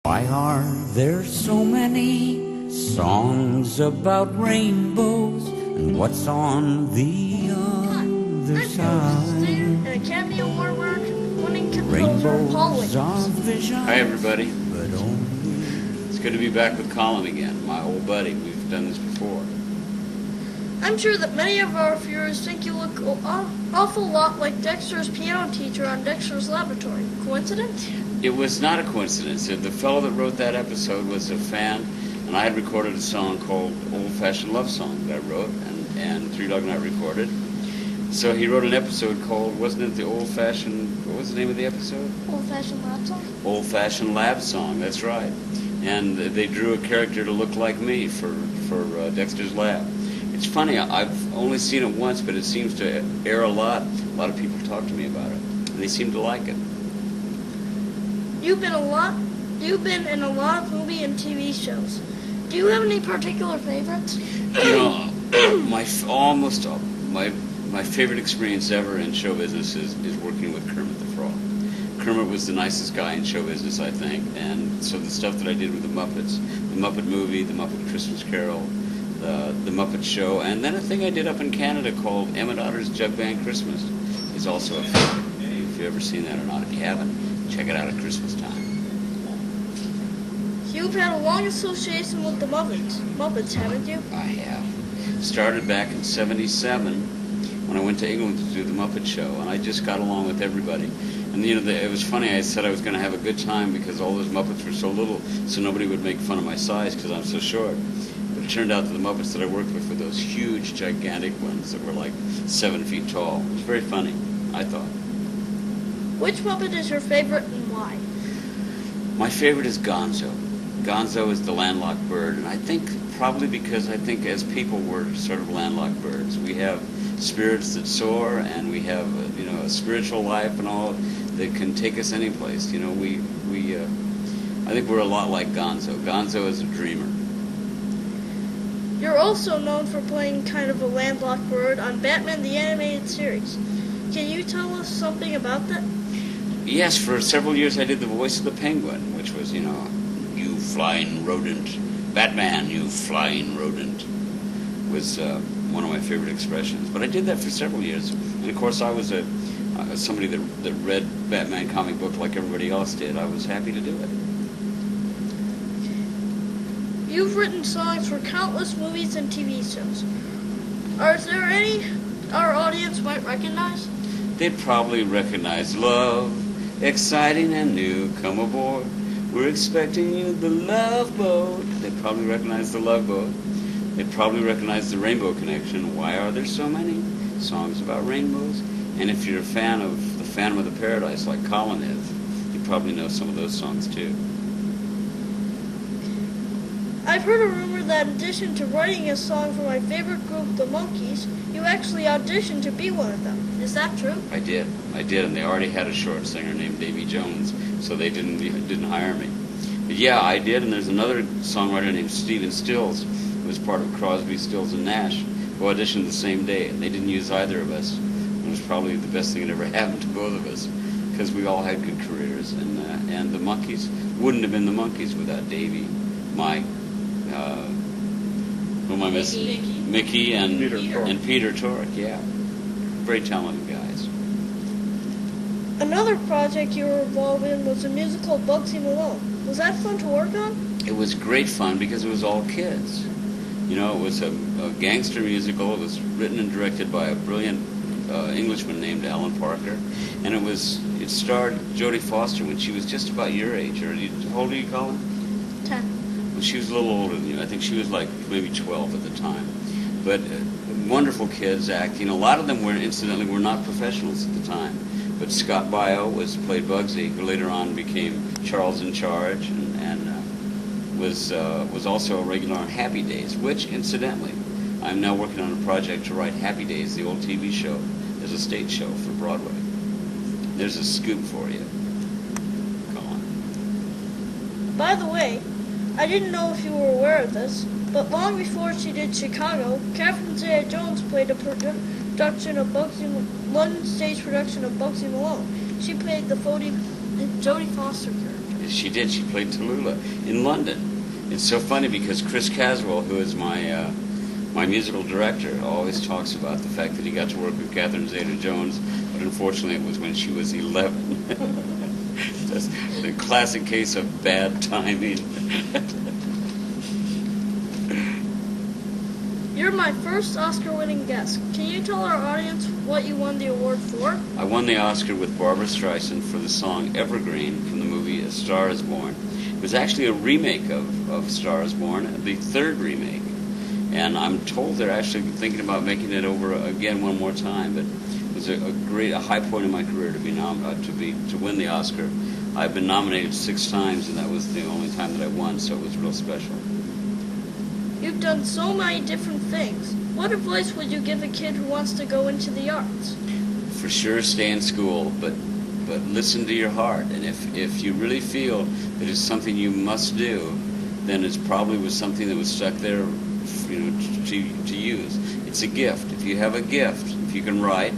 Why are there so many songs about rainbows, and what's on the other side? An Academy Award winning composer, Rainbows are visions. Hi everybody. But only It's good to be back with Colin again, my old buddy. We've done this before. I'm sure that many of our viewers think you look an awful lot like Dexter's piano teacher on Dexter's Laboratory. Coincidence? It was not a coincidence. The fellow that wrote that episode was a fan, and I had recorded a song called Old Fashioned Love Song that I wrote, and Three Dog and I recorded. So he wrote an episode called, wasn't it the Old Fashioned, what was the name of the episode? Old Fashioned Lab Song? Old Fashioned Lab Song, that's right. And they drew a character to look like me for Dexter's Lab. It's funny, I've only seen it once, but it seems to air a lot. A lot of people talk to me about it, and they seem to like it. You've been in a lot of movie and TV shows. Do you have any particular favorites? You know, my favorite experience ever in show business is working with Kermit the Frog. Kermit was the nicest guy in show business, I think, and so the stuff that I did with the Muppets, the Muppet movie, the Muppet Christmas Carol, the Muppet Show, and then a thing I did up in Canada called Emmett Otter's Jug Band Christmas is also a favorite. If you've ever seen that or not, if you haven't, check it out at Christmas time. You've had a long association with the Muppets, haven't you? I have. Started back in '77 when I went to England to do the Muppet Show, and I just got along with everybody. And you know, it was funny. I said I was going to have a good time because all those Muppets were so little, so nobody would make fun of my size because I'm so short. But it turned out that the Muppets that I worked with were those huge, gigantic ones that were like 7 feet tall. It was very funny, I thought. Which Muppet is your favorite and why? My favorite is Gonzo. Gonzo is the landlocked bird, and I think probably because I think as people we're sort of landlocked birds. We have spirits that soar, and we have a spiritual life and all that can take us any place. You know, I think we're a lot like Gonzo. Gonzo is a dreamer. You're also known for playing kind of a landlocked bird on Batman the Animated Series. Can you tell us something about that? Yes, for several years I did the voice of the Penguin, which was, you flying rodent. Batman, you flying rodent, was one of my favorite expressions. But I did that for several years. And of course I was somebody that read Batman comic book like everybody else did. I was happy to do it. You've written songs for countless movies and TV shows. Are there any our audience might recognize? They'd probably recognize Love, exciting and new, come aboard. We're expecting you, the Love Boat. They'd probably recognize the Love Boat. They'd probably recognize the Rainbow Connection. Why are there so many songs about rainbows? And if you're a fan of the Phantom of the Paradise like Colin is, you probably know some of those songs too. I've heard a rumor that in addition to writing a song for my favorite group, the Monkees, you actually auditioned to be one of them. Is that true? I did, and they already had a short singer named Davy Jones, so they didn't hire me. But yeah, I did, and there's another songwriter named Stephen Stills, who was part of Crosby, Stills, and Nash, who auditioned the same day, and they didn't use either of us. It was probably the best thing that ever happened to both of us, because we all had good careers, and the Monkees wouldn't have been the Monkees without Davy, Mike, who am I missing? Mickey and Peter Tork, yeah. Very talented guys. Another project you were involved in was a musical Bugsy Malone. Was that fun to work on? It was great fun because it was all kids. You know, it was a gangster musical. It was written and directed by a brilliant Englishman named Alan Parker, and it starred Jodie Foster when she was just about your age. How old are you, Colin? 10. Well, she was a little older than you. I think she was like maybe 12 at the time. But wonderful kids acting. A lot of them were not professionals at the time. But Scott Baio played Bugsy, who later on became Charles in Charge, and was also a regular on Happy Days, which, incidentally, I'm now working on a project to write Happy Days, the old TV show, as a stage show for Broadway. There's a scoop for you. Go on. By the way, I didn't know if you were aware of this, but long before she did Chicago, Catherine Zeta-Jones played a production of London stage production of Bugsy Malone. She played the Jodie Foster character. She did. She played Tallulah in London. It's so funny because Chris Caswell, who is my musical director, always talks about the fact that he got to work with Catherine Zeta-Jones, but unfortunately it was when she was 11. That's the classic case of bad timing. You're my first Oscar-winning guest. Can you tell our audience what you won the award for? I won the Oscar with Barbra Streisand for the song Evergreen from the movie A Star is Born. It was actually a remake of A Star is Born, the third remake. And I'm told they're actually thinking about making it over again one more time. But it was a high point in my career to win the Oscar. I've been nominated 6 times, and that was the only time that I won, so it was real special. You've done so many different things. What advice would you give a kid who wants to go into the arts? For sure, stay in school, but listen to your heart. And if you really feel that it's something you must do, then it's probably was something that was stuck there, to use. It's a gift. If you have a gift, if you can write,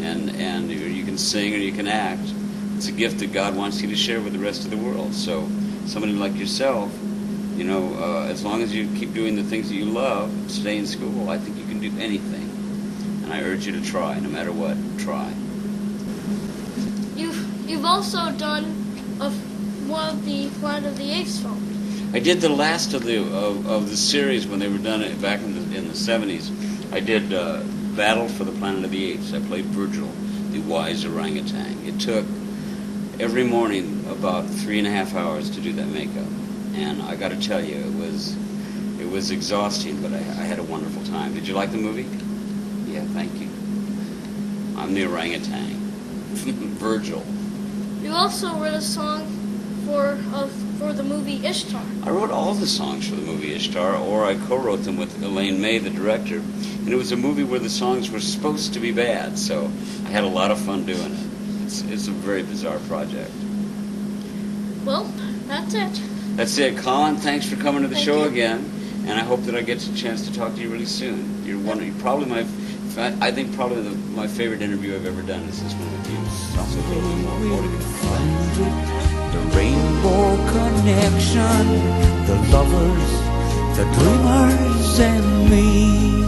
and you can sing or you can act, it's a gift that God wants you to share with the rest of the world. So somebody like yourself, as long as you keep doing the things that you love, stay in school, I think you can do anything. And I urge you to try, no matter what, try. You've also done one of the Planet of the Apes films. I did the last of the series when they were done back in the 70s. I did Battle for the Planet of the Apes. I played Virgil, the wise orangutan. It took every morning about 3.5 hours to do that makeup. And I got to tell you, it was exhausting, but I had a wonderful time. Did you like the movie? Yeah, thank you. I'm the orangutan, Virgil. You also wrote a song for the movie Ishtar. I wrote all the songs for the movie Ishtar, or I co-wrote them with Elaine May, the director. And it was a movie where the songs were supposed to be bad, so I had a lot of fun doing it. It's a very bizarre project. Well, that's it. That's it. Colin, thanks for coming to the show you. again, and I hope that I get a chance to talk to you really soon. You're probably my favorite interview I've ever done is this one with you. Someday we'll find it, the rainbow connection, the lovers, the dreamers, and me.